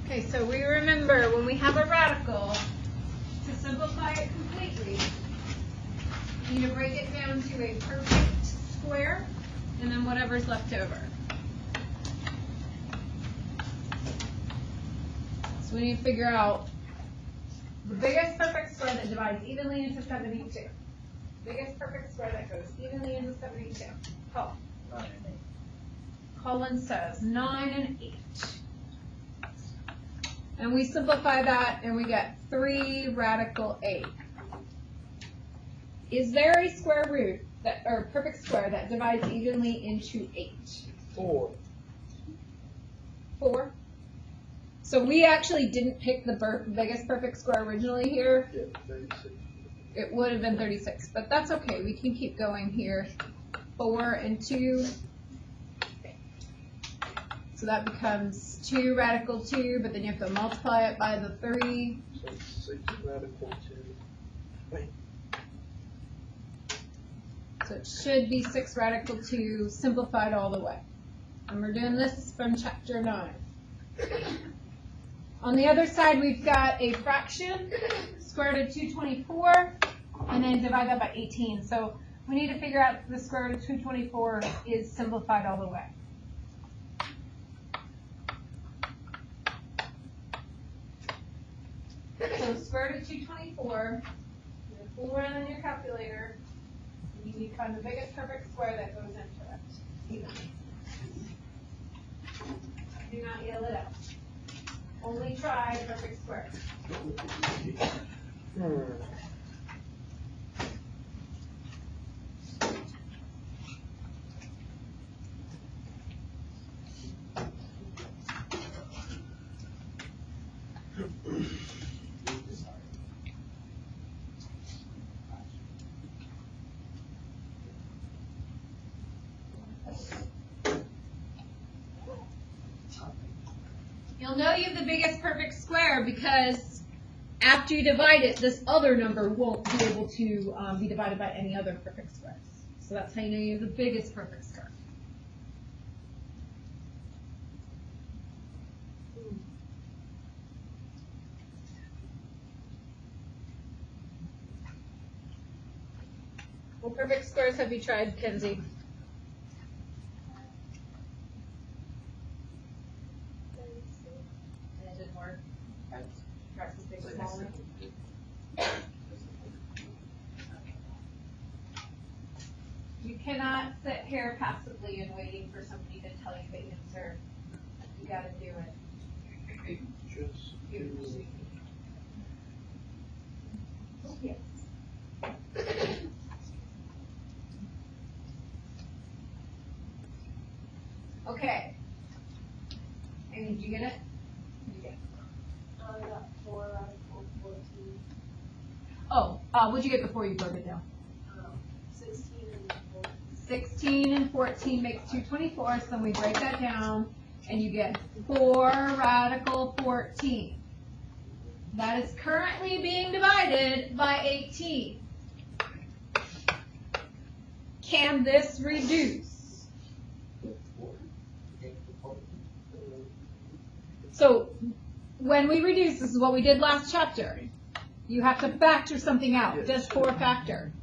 Okay, so we remember when we have a radical, to simplify it completely, you need to break it down to a perfect square and then whatever's left over. So we need to figure out the biggest perfect square that divides evenly into 72. Biggest perfect square that goes evenly into 72. Oh. 9 and 8. Colin says 9 and 8. And we simplify that and we get 3 radical 8. Is there a square root that, or perfect square that divides evenly into 8? 4. 4? So we actually didn't pick the biggest perfect square originally here. Yeah, 36. It would have been 36, but that's okay. We can keep going here. 4 and 2. So that becomes 2 radical 2, but then you have to multiply it by the 3. So 6 radical 2. Wait. So it should be 6 radical 2 simplified all the way. And we're doing this from chapter 9. On the other side, we've got a fraction, square root of 224, and then divide that by 18. So we need to figure out the square root of 224 is simplified all the way. So square root of 224, you fool around on your calculator, and you need to find the biggest perfect square that goes into it. Evenly. Do not yell it out. Only try perfect square. You'll know you have the biggest perfect square because after you divide it, this other number won't be able to be divided by any other perfect squares. So that's how you know you have the biggest perfect square. What perfect squares have you tried, Kenzie? And it didn't work. Try something smaller. You cannot sit here passively and waiting for somebody to tell you the answer. You got to do it. Just do. Yes. Okay. Amy, did you get it? You did. I got 4 radical 14. Oh, what'd you get before you broke it down? 16 and 14. 16 and 14 makes 224, so then we break that down, and you get 4 radical 14. That is currently being divided by 18. Can this reduce? So when we reduce, this is what we did last chapter. You have to factor something out. Yes. Does 4 factor?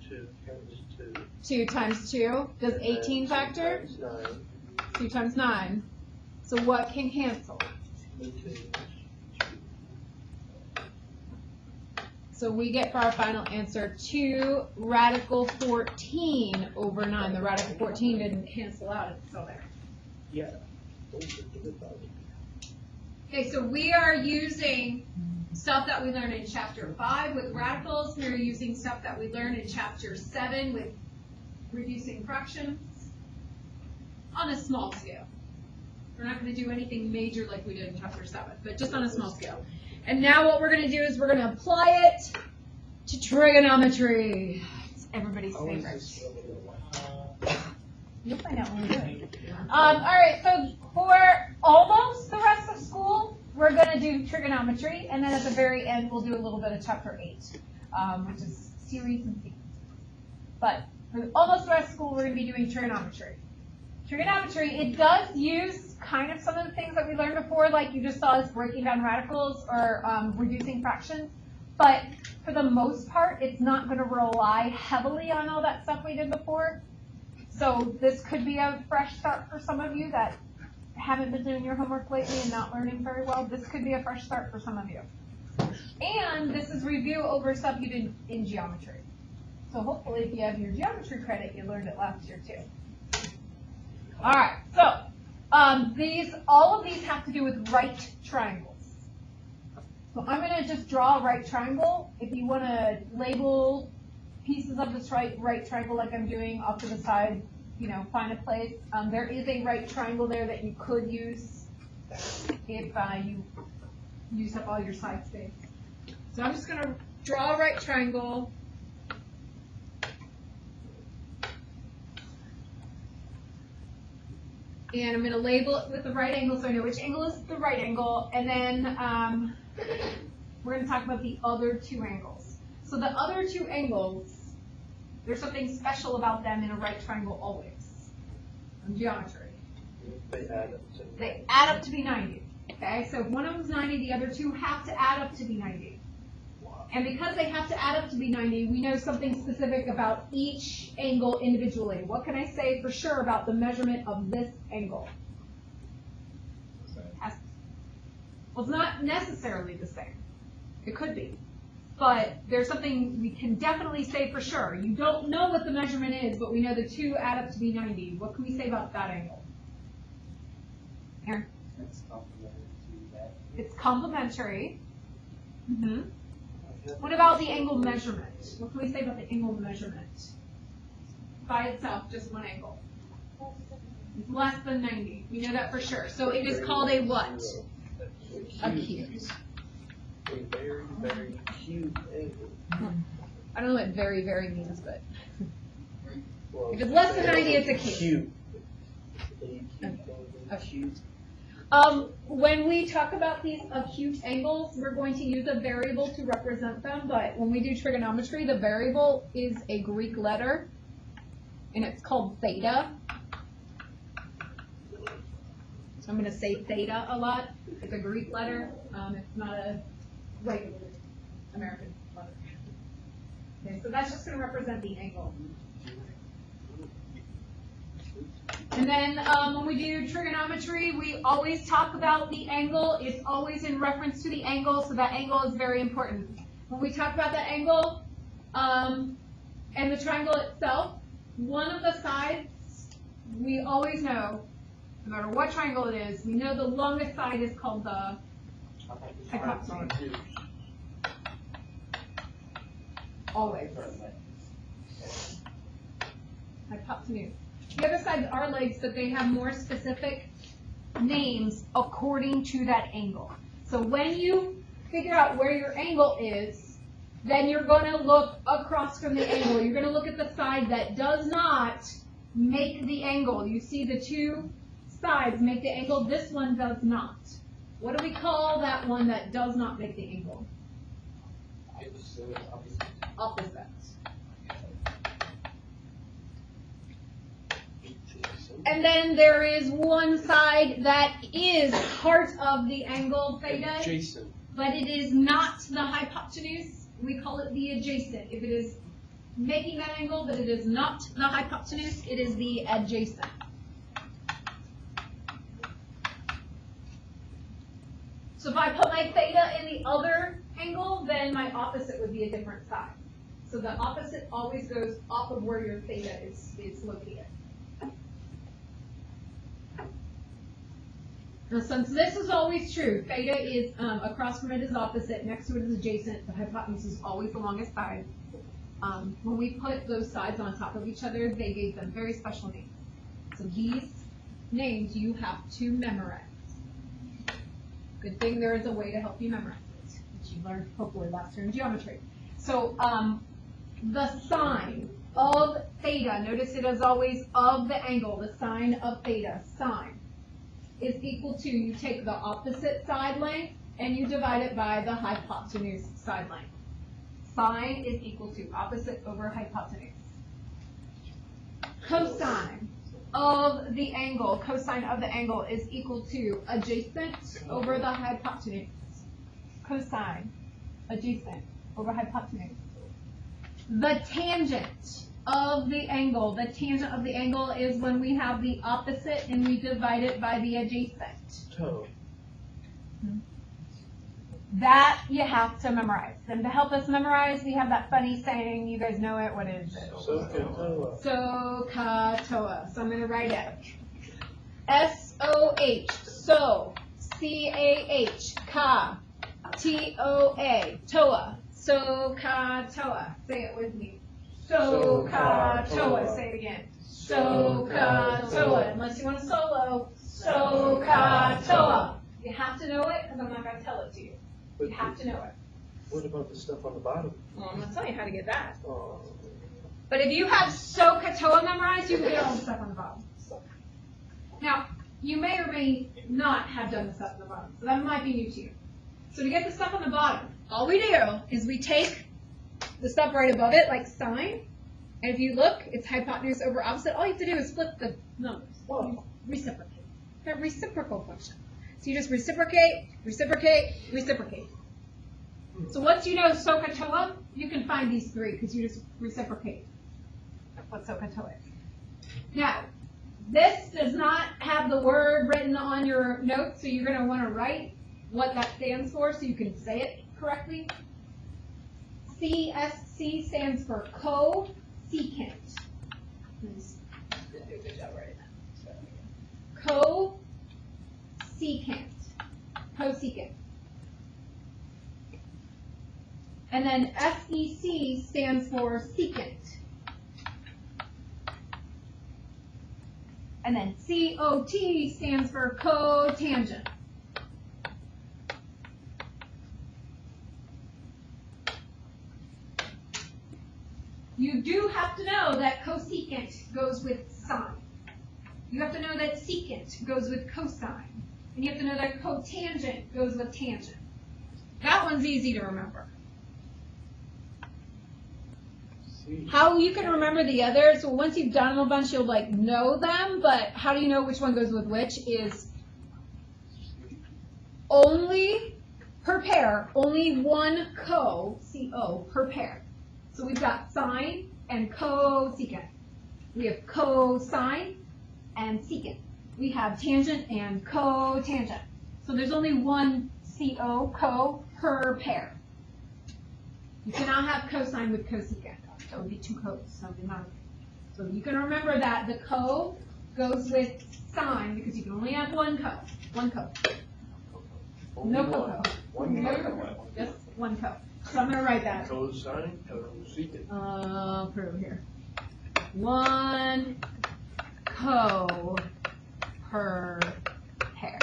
2 times 2. 2 times 2. Does 18 factor? 2 times 9. 2 times 9. So what can cancel? 18. So we get for our final answer 2 radical 14 over 9. The radical 14 didn't cancel out, it's still there. Yeah. Don't forget about it. Okay, so we are using stuff that we learned in chapter 5 with radicals. We're using stuff that we learned in chapter 7 with reducing fractions on a small scale. We're not going to do anything major like we did in chapter 7, but just on a small scale. And now what we're going to do is we're going to apply it to trigonometry. It's everybody's How is favorite. this relative? You'll find out when we do it. All right, so for almost the rest of school, we're going to do trigonometry, and then at the very end, we'll do a little bit of chapter 8, which is series and sequences. But for almost the rest of school, we're going to be doing trigonometry. Trigonometry, it does use kind of some of the things that we learned before, like you just saw us breaking down radicals or reducing fractions, but for the most part, it's not going to rely heavily on all that stuff we did before. So this could be a fresh start for some of you that haven't been doing your homework lately and not learning very well. This could be a fresh start for some of you. And this is review over stuff you did in geometry. So hopefully if you have your geometry credit, you learned it last year too. All right, so all of these have to do with right triangles. So I'm going to just draw a right triangle. If you want to label pieces of this right triangle like I'm doing off to the side, find a place. There is a right triangle there that you could use if you use up all your side space. So I'm just going to draw a right triangle. And I'm going to label it with the right angle so I know which angle is the right angle. And then we're going to talk about the other two angles. So the other two angles, there's something special about them in a right triangle always, in geometry. They add up to be 90. Okay, so if one of them's 90, the other two have to add up to be 90. And because they have to add up to be 90, we know something specific about each angle individually. What can I say for sure about the measurement of this angle? Well, it's not necessarily the same. It could be. But there's something we can definitely say for sure. You don't know what the measurement is, but we know the two add up to be 90. What can we say about that angle? Aaron? It's complementary to that. It's complementary. Mm-hmm. What about the angle measurement? What can we say about the angle measurement? By itself, just one angle. Less than 90. We know that for sure. So it is called a what? Acute. A very, very acute angle. I don't know what very, very means, but Well, if it's less than 90, it's acute. Acute. When we talk about these acute angles, we're going to use a variable to represent them, but when we do trigonometry, the variable is a Greek letter, and it's called theta. So I'm going to say theta a lot. It's a Greek letter. It's not a regular American letter. Okay, so that's just going to represent the angle. And then when we do trigonometry, we always talk about the angle. It's always in reference to the angle, so that angle is very important. When we talk about that angle and the triangle itself, one of the sides, we always know, no matter what triangle it is, we know the longest side is called the hypotenuse. Always. Hypotenuse. The other sides are legs, but they have more specific names according to that angle. So when you figure out where your angle is, then you're going to look across from the angle. You're going to look at the side that does not make the angle. You see the two sides make the angle. This one does not. What do we call that one that does not make the angle? Opposite. And then there is one side that is part of the angle theta, Adjacent. but it is not the hypotenuse. We call it the adjacent. If it is making that angle, but it is not the hypotenuse, it is the adjacent. So if I put my theta in the other angle, then my opposite would be a different side. So the opposite always goes off of where your theta is located. Now, since this is always true, theta is across from it is opposite, next to it is adjacent, the hypotenuse is always the longest side. When we put those sides on top of each other, they gave them very special names. So these names you have to memorize. Good thing there is a way to help you memorize it, which you learned hopefully last year in geometry. So the sine of theta, notice it is always of the angle, the sine of theta, sine, is equal to, you take the opposite side length and you divide it by the hypotenuse side length. Sine is equal to opposite over hypotenuse. Cosine of the angle, cosine of the angle is equal to adjacent over the hypotenuse. Cosine, adjacent over hypotenuse. The tangent of the angle is when we have the opposite and we divide it by the adjacent. Toe. That you have to memorize. And to help us memorize, we have that funny saying, you guys know it, what is it? SOHCAHTOA. SOHCAHTOA. So I'm going to write it. S-O-H, so, C-A-H, ka, T-O-A, toa, SOHCAHTOA. Say it with me. SOHCAHTOA. Say it again. SOHCAHTOA. Unless you want to solo, SOHCAHTOA. You have to know it because I'm not going to tell it to you. You have to know it. What about the stuff on the bottom? Well, I'm going to tell you how to get that. Oh. But if you have SOHCAHTOA memorized, you can get all the stuff on the bottom. Now, you may or may not have done the stuff on the bottom, so that might be new to you. So to get the stuff on the bottom, all we do is we take the stuff right above it, like sine, and if you look, it's hypotenuse over opposite. All you have to do is flip the numbers. Wow. Reciprocate. That reciprocal function. So you just reciprocate, reciprocate, reciprocate. So once you know SOHCAHTOA, you can find these three because you just reciprocate. That's what SOHCAHTOA is. Now, this does not have the word written on your notes, so you're going to want to write what that stands for so you can say it correctly. CSC stands for cosecant. Cosecant. Cosecant. And then SEC stands for secant. And then COT stands for cotangent. You do have to know that cosecant goes with sine. You have to know that secant goes with cosine. And you have to know that cotangent goes with tangent. That one's easy to remember. How you can remember the others, well, once you've done them a bunch, you'll like know them, but how do you know which one goes with which is only per pair, only one C-O, per pair. So we've got sine and cosecant. We have cosine and secant. We have tangent and cotangent. So there's only one C-O, co, per pair. You cannot have cosine with cosecant. That would be two co's. That would be not okay. So you can remember that the co goes with sine because you can only have one co. One co. No cocoa. No cocoa. Just one co. So I'm going to write that. Cosine, cosecant. I'll put it over here. One co per pair.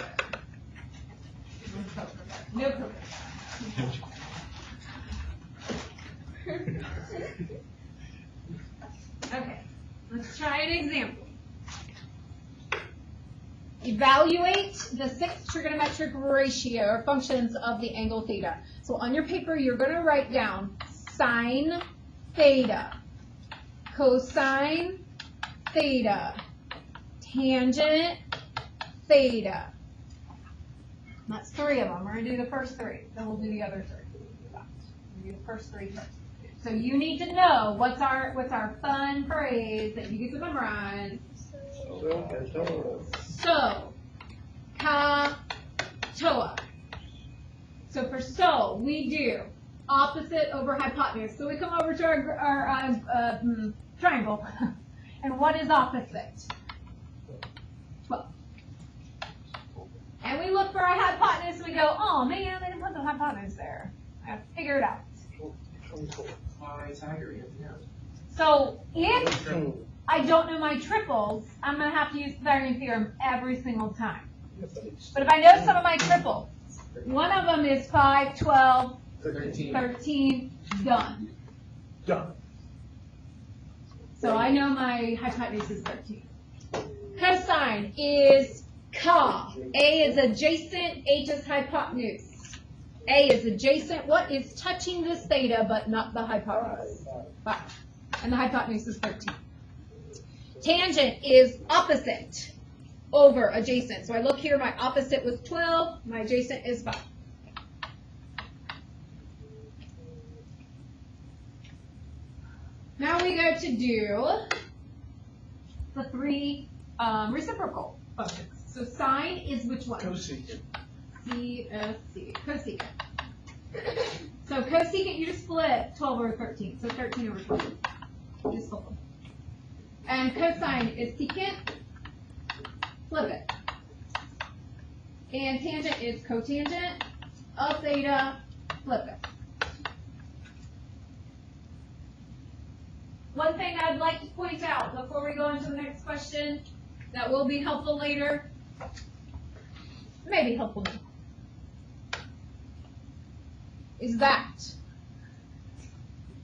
One co per pair. No cocoa. Okay, let's try an example. Evaluate the six trigonometric ratio or functions of the angle theta. So on your paper, you're going to write down sine theta, cosine theta, tangent theta. That's three of them. We're going to do the first three, then we'll do the other three. We'll do the first three first. So you need to know what's our fun phrase that you get to memorize. SOHCAHTOA. So for so, we do opposite over hypotenuse. So we come over to our triangle. And what is opposite? 12. And we look for our hypotenuse and we go, oh man, they didn't put the hypotenuse there. I have to figure it out. 24. So if I don't know my triples, I'm going to have to use Pythagorean theorem every single time. But if I know some of my triples, one of them is 5, 12, 13, done. Done. So I know my hypotenuse is 13. Cosine is ka. A is adjacent, H is hypotenuse. A is adjacent. What is touching this theta but not the hypotenuse? 5. And the hypotenuse is 13. Tangent is opposite over adjacent. So I look here, my opposite was 12, my adjacent is 5. Now we go to do the 3 reciprocal functions. So sine is which one? Cosecant. CSC, cosecant. So cosecant, you just split 12 over 13, so 13 over 12. Just flip them. And cosine is secant, flip it. And tangent is cotangent of theta, flip it. One thing I'd like to point out before we go into the next question that will be helpful later, maybe helpful now, is that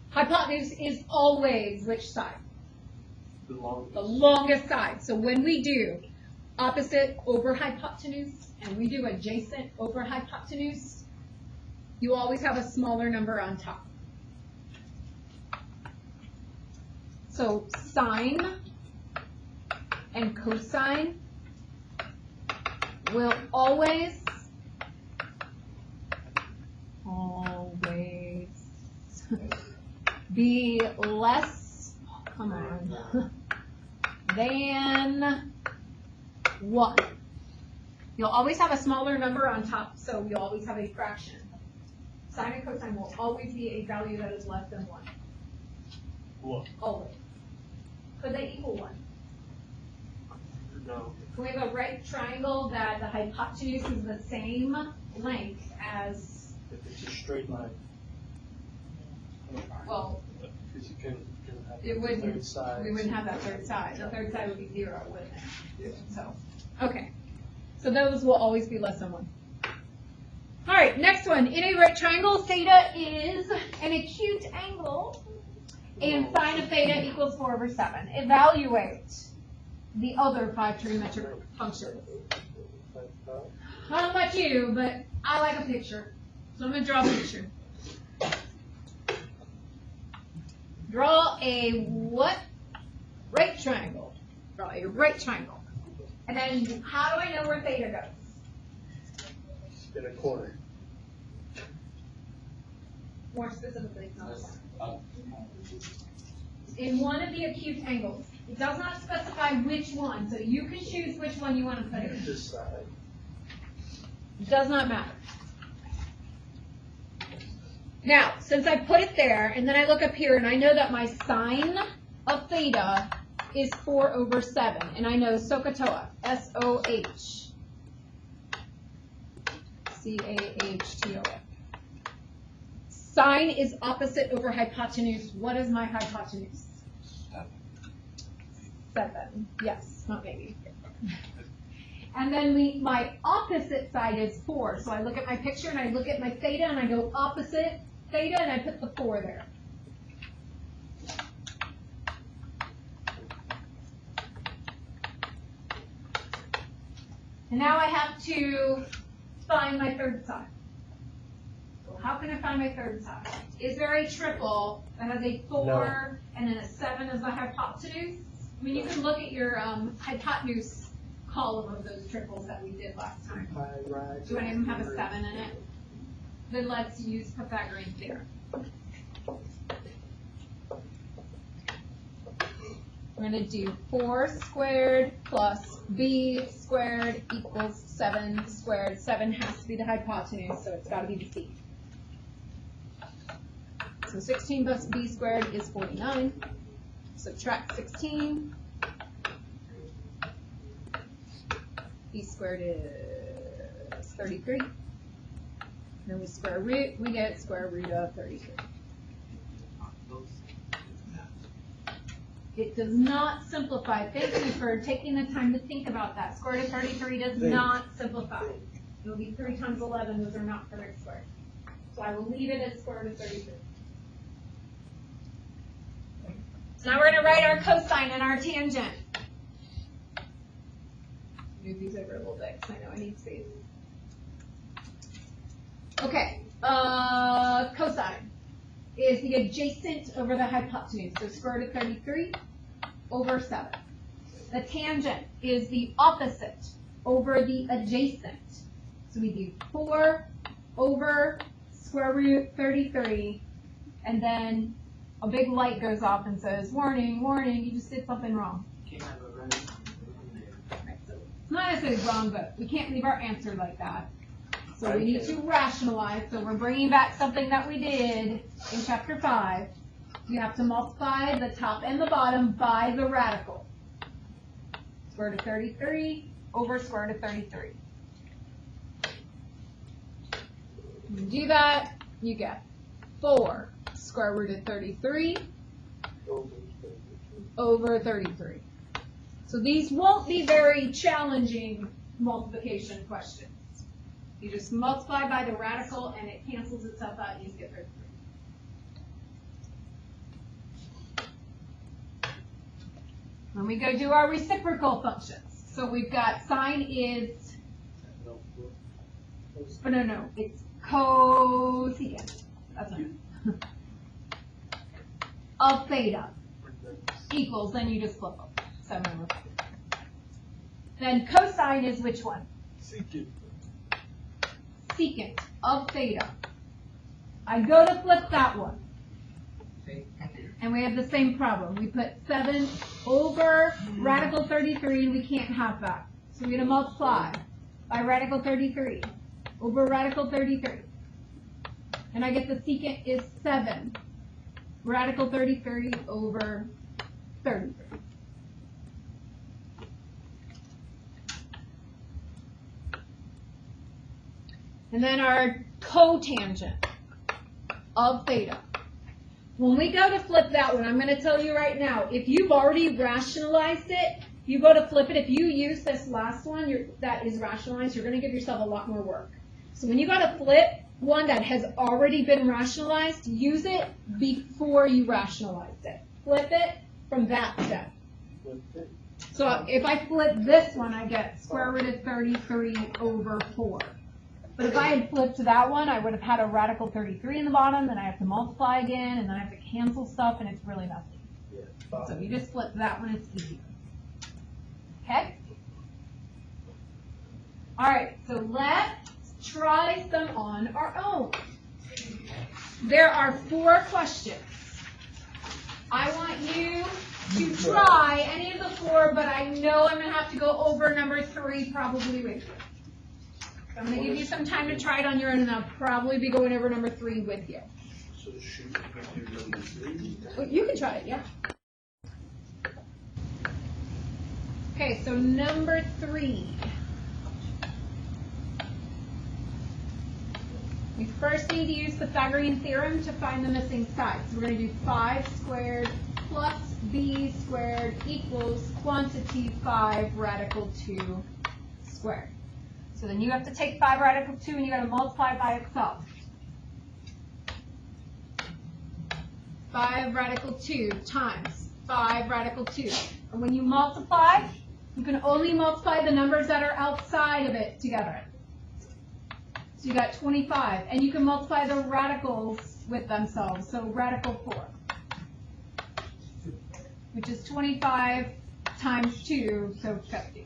hypotenuse is always which side? The longest. The longest side. So when we do opposite over hypotenuse and we do adjacent over hypotenuse, you always have a smaller number on top. So sine and cosine will always be less, come on, than 1. You'll always have a smaller number on top, so you'll always have a fraction. Sine and cosine will always be a value that is less than 1. What? Always. Could they equal 1? No. We have a right triangle that the hypotenuse is the same length as, If it's a straight line. well, Because you can have it the wouldn't, third side. we wouldn't have that third side. The third side would be 0, wouldn't it? So, okay. So those will always be less than 1. All right, next one. In a right triangle, theta is an acute angle, and sine of theta equals 4 over 7. Evaluate the other 5 trigonometric functions. I don't know about you, but I like a picture. So I'm going to draw a picture. Draw a what? Right triangle. Draw a right triangle. And then how do I know where theta goes? In a corner. More specifically, it's not a corner. In one of the acute angles. It does not specify which one, so you can choose which one you want to put in. This side. It does not matter. Now, since I put it there, and then I look up here, and I know that my sine of theta is 4 over 7, and I know SOHCAHTOA, S-O-H, C-A-H-T-O-A. Sine is opposite over hypotenuse. What is my hypotenuse? 7. Yes, not maybe. And then my opposite side is 4. So I look at my picture and I look at my theta and I go opposite theta and I put the 4 there. And now I have to find my third side. So how can I find my third side? Is there a triple that has a 4 and then a 7 as the hypotenuse? I mean, you can look at your hypotenuse column of those triples that we did last time. Do any of them have a 7 in it? Then let's use Pythagorean theorem. We're going to do 4 squared plus b squared equals 7 squared. 7 has to be the hypotenuse, so it's got to be the c. So 16 plus b squared is 49. Subtract 16. B squared is 33. Then we square root, we get square root of 33. It does not simplify. Thank you for taking the time to think about that. Square root of 33 does not simplify. It will be 3 times 11. Those are not perfect squares. So I will leave it as square root of 33. So now we're going to write our cosine and our tangent. Move these over a little bit because I know I need space. Okay, cosine is the adjacent over the hypotenuse. So square root of 33 over 7. The tangent is the opposite over the adjacent. So we do 4 over square root 33, and then a big light goes off and says, warning, warning, you just did something wrong. Can't have a right. Right, so it's not necessarily wrong, but we can't leave our answer like that. So we need to rationalize. So we're bringing back something that we did in chapter 5. We have to multiply the top and the bottom by the radical. Square root of 33 over square root of 33. When you do that, you get 4 square root of 33 over 33. So these won't be very challenging multiplication questions. You just multiply by the radical and it cancels itself out and you just get 33. When we go do our reciprocal functions. So we've got sine is, oh no, it's cosecant. That's it. Of theta equals, then you just flip them. 7 over 5. Then cosine is which one? Secant of theta. I go to flip that one. And we have the same problem. We put 7 over radical 33, and we can't have that. So we're going to multiply by radical 33 over radical 33. And I get the secant is 7 radical 33 over 33. And then our cotangent of theta. When we go to flip that one, I'm going to tell you right now, if you've already rationalized it, you go to flip it, if you use this last one that is rationalized, you're going to give yourself a lot more work. So when you got to flip one that has already been rationalized, use it before you rationalize it. Flip it from that step. So if I flip this one, I get square root of 33 over 4. But if I had flipped to that one, I would have had a radical 33 in the bottom, then I have to multiply again, and then I have to cancel stuff, and it's really messy. So you just flip that one, it's easier. Okay? All right, so let's try some on our own. There are 4 questions. I want you to try any of the 4, but I know I'm going to have to go over number 3 probably with you. So I'm going to give you some time to try it on your own, and I'll probably be going over number 3 with you. So shoot number 3. Well, you can try it, yeah. Okay, so number 3. We first need to use Pythagorean theorem to find the missing side. So we're going to do 5 squared plus b squared equals quantity 5 radical 2 squared. So then you have to take 5 radical 2 and you got to multiply by itself. 5 radical 2 times 5 radical 2. And when you multiply, you can only multiply the numbers that are outside of it together. So you got 25. And you can multiply the radicals with themselves. So radical 4, which is 25 times 2, so 50.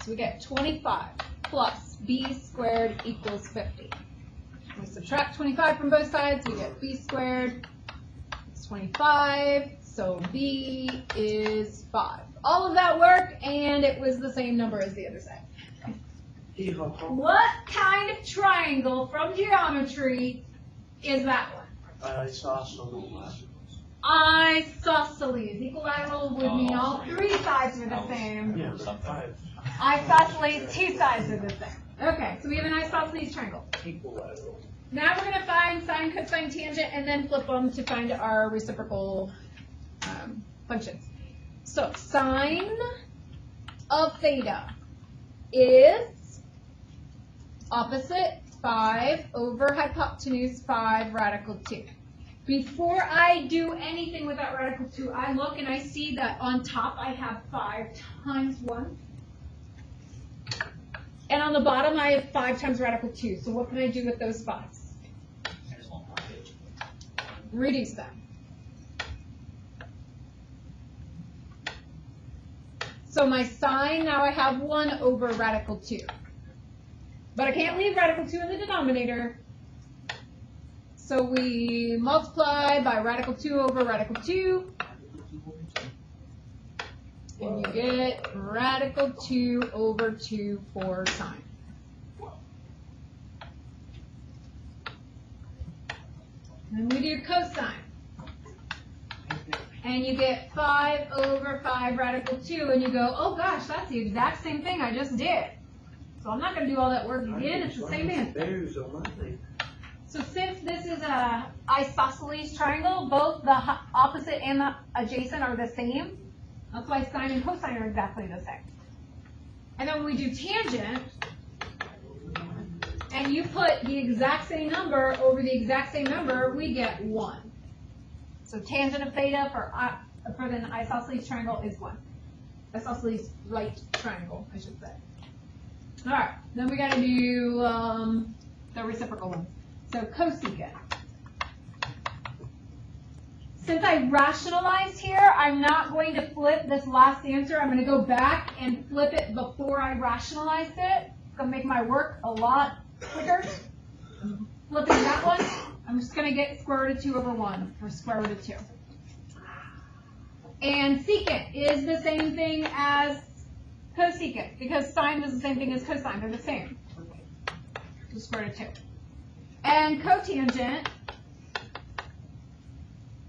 So we get 25 plus b squared equals 50. We subtract 25 from both sides, we get b squared. It's 25, so b is 5. All of that work, and it was the same number as the other side. What kind of triangle from geometry is that one? Isosceles. Isosceles. Equilateral would mean all 3 sides are the same. Yeah, 5. Isosceles, 2 sides are the same. Okay, so we have an isosceles triangle. Equilateral. Now we're going to find sine, cosine, tangent, and then flip them to find our reciprocal functions. So sine of theta is opposite 5 over hypotenuse 5 radical 2. Before I do anything with that radical 2, I look and I see that on top I have 5 times 1. And on the bottom I have 5 times radical 2. So what can I do with those 5s? Reduce them. So my sine, now I have 1 over radical 2. But I can't leave radical 2 in the denominator. So we multiply by radical 2 over radical 2. And you get radical 2 over 2 for sine. And then we do cosine. And you get 5 over 5 radical 2, and you go, oh gosh, that's the exact same thing I just did. So I'm not going to do all that work again, it's the same answer. Bears on my thing. So since this is a isosceles triangle, both the opposite and the adjacent are the same. That's why sine and cosine are exactly the same. And then when we do tangent, and you put the exact same number over the exact same number, we get 1. So tangent of theta for the isosceles triangle is 1. Isosceles right triangle, I should say. All right, then we got to do the reciprocal one. So cosecant. Since I rationalized here, I'm not going to flip this last answer. I'm going to go back and flip it before I rationalized it. It's going to make my work a lot quicker. Flipping that one, I'm just going to get square root of 2 over 1 for square root of 2. And secant is the same thing as cosecant, because sine is the same thing as cosine. They're the same. So square root of 2. And cotangent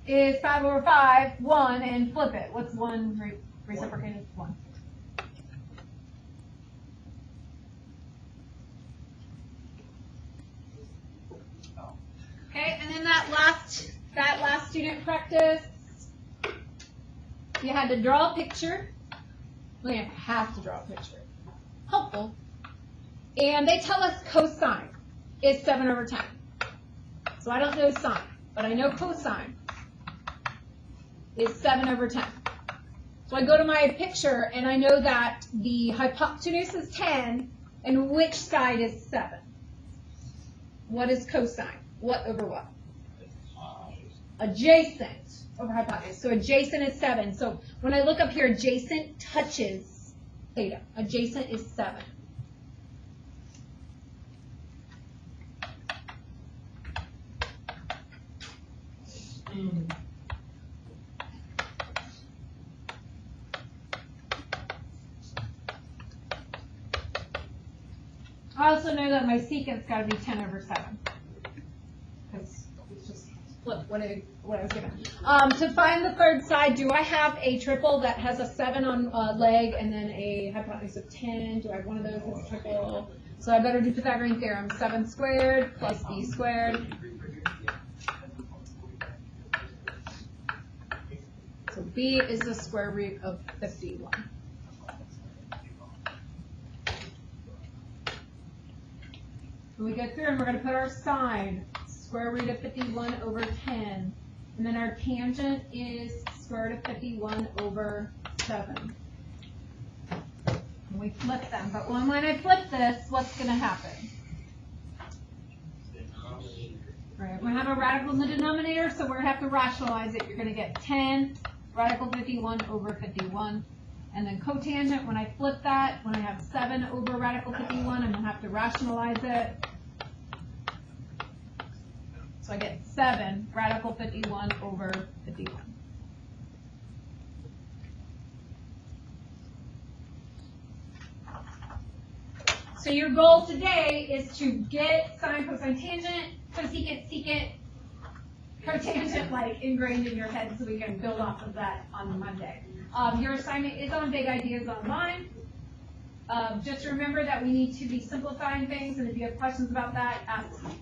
is 5 over 5, 1, and flip it. What's 1 reciprocated? 1. Okay, and then that last student practice, you had to draw a picture. Well, you have to draw a picture. Helpful. And they tell us cosine is 7 over 10. So I don't know sine, but I know cosine is 7 over 10. So I go to my picture and I know that the hypotenuse is 10 and which side is 7? What is cosine? What over what? Adjacent over hypotenuse. So adjacent is 7. So when I look up here, adjacent touches theta. Adjacent is 7. I also know that my secant's got to be 10 over 7. Because it's just flip what I was given. To find the third side, do I have a triple that has a 7 on leg and then a hypotenuse of 10? Do I have one of those as a triple? So I better do Pythagorean theorem. 7 squared plus b squared. So b is the square root of 51. When we go through and we're going to put our sine, square root of 51 over 10. And then our tangent is square root of 51 over 7. And we flip them. But when I flip this, what's going to happen? Right, we're going to have a radical in the denominator, so we're going to have to rationalize it. You're going to get 10 radical 51 over 51. And then cotangent, when I flip that, when I have 7 over radical 51, I'm going to have to rationalize it. So I get 7 radical 51 over 51. So your goal today is to get sine, cosine, tangent, cosecant, secant, cotangent like ingrained in your head so we can build off of that on Monday. Your assignment is on Big Ideas Online. Just remember that we need to be simplifying things, and if you have questions about that, ask me.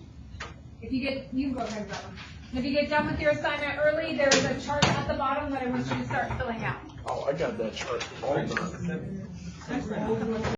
If you can go ahead and grab them. And if you get done with your assignment early, there is a chart at the bottom that I want you to start filling out. Oh, I got that chart all done.